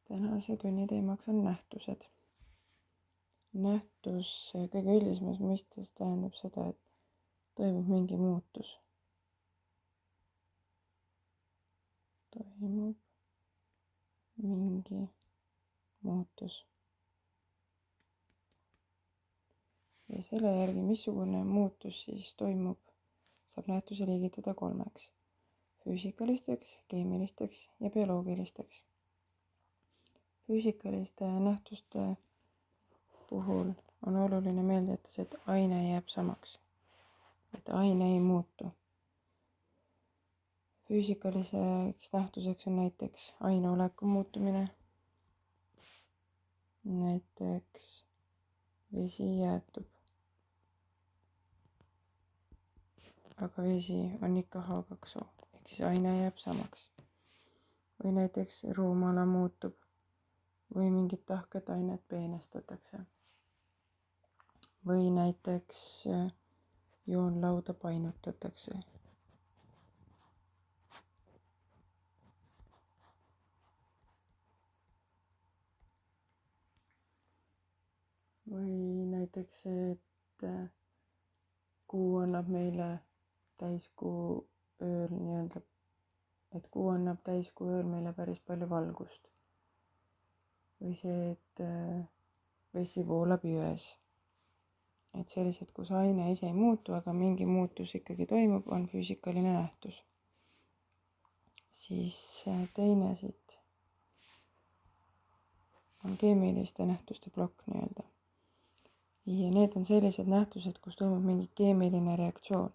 Tänase tunni teemaks on nähtused. Nähtus kõige üldisemas mõistes tähendab seda, et toimub mingi muutus. Ja selle järgi, missugune muutus siis toimub, saab nähtuse liigitada kolmeks: füüsikalisteks, keemilisteks ja bioloogilisteks. Füüsikaliste nähtuste puhul on oluline meelde jätta see, et aine jääb samaks, et aine ei muutu. Füüsikaliseks nähtuseks on näiteks aine oleku muutumine, näiteks vesi jäätub, aga vesi on ikka H2O, ehk siis aine jääb samaks. Või näiteks ruumala muutub või mingit tahket ainet peenestatakse. Või näiteks joonlauda painutatakse. Või näiteks see, et kuu annab meile täiskuu ööl meile päris palju valgust. Või see, et vesi voolab jões. Et sellised, kus aine ise ei muutu, aga mingi muutus ikkagi toimub, on füüsikaline nähtus. Siis teine siit on keemiliste nähtuste plokk nii-öelda. Ja need on sellised nähtused, kus toimub mingi keemiline reaktsioon.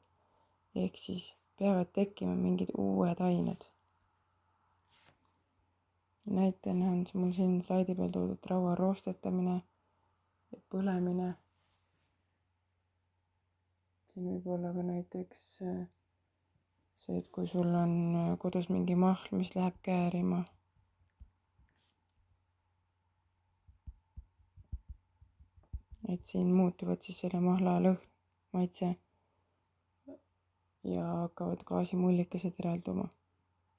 Ehk siis peavad tekkima mingid uued ained. Näitena on mul siin slaidi peal toodud raua roostetamine ja põlemine. Siin võib olla ka näiteks see, et kui sul on kodus mingi mahl, mis läheb käärima. Et siin muutuvad siis selle mahla lõhn, maitse ja hakkavad gaasimullikesed eralduma.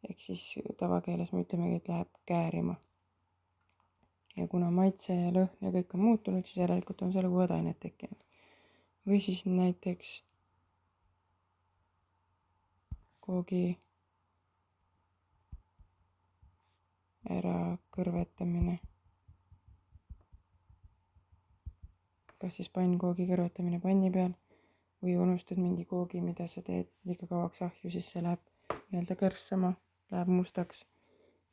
Ehk siis tavakeeles me ütlemegi, et läheb käärima. Ja kuna maitse ja lõhn ja kõik on muutunud, siis järelikult on seal uued ained tekkinud. Või siis näiteks koogi ära kõrvetamine. Kas siis pannkoogi kõrvetamine panni peal või unustad mingi koogi, mida sa teed liiga kauaks ahju, siis see läheb nii-öelda kõrssama, läheb mustaks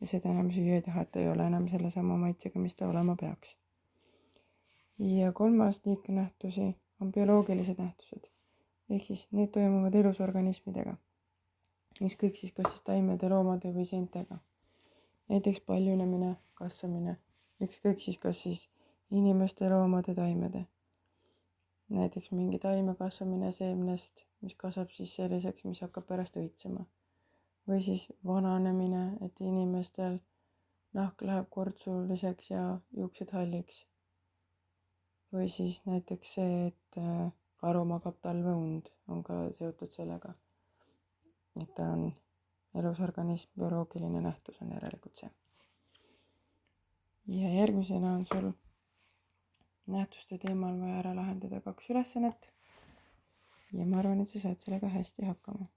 ja seda enam süüa ei taha, et ta ei ole enam selle sama maitsega, mis ta olema peaks. Ja kolmas liik nähtusi on bioloogilised nähtused. Ehk siis need toimuvad elusorganismidega. Ükskõik siis kas siis taimede, loomade või seentega. Näiteks paljunemine, kasvamine. Ükskõik siis kas siis inimeste, loomade, taimede. Näiteks mingi taime kasvamine seemnest, mis kasvab siis selliseks, mis hakkab pärast õitsema. Või siis vananemine, et inimestel nahk läheb kortsuliseks ja juuksed halliks. Või siis näiteks see, et karu magab talveund, on ka seotud sellega. Et ta on elusorganism, bioloogiline nähtus on järelikult see. Ja järgmisena on sul nähtuste teemal vaja ära lahendada 2 ülesannet. Ja ma arvan, et sa saad sellega hästi hakkama.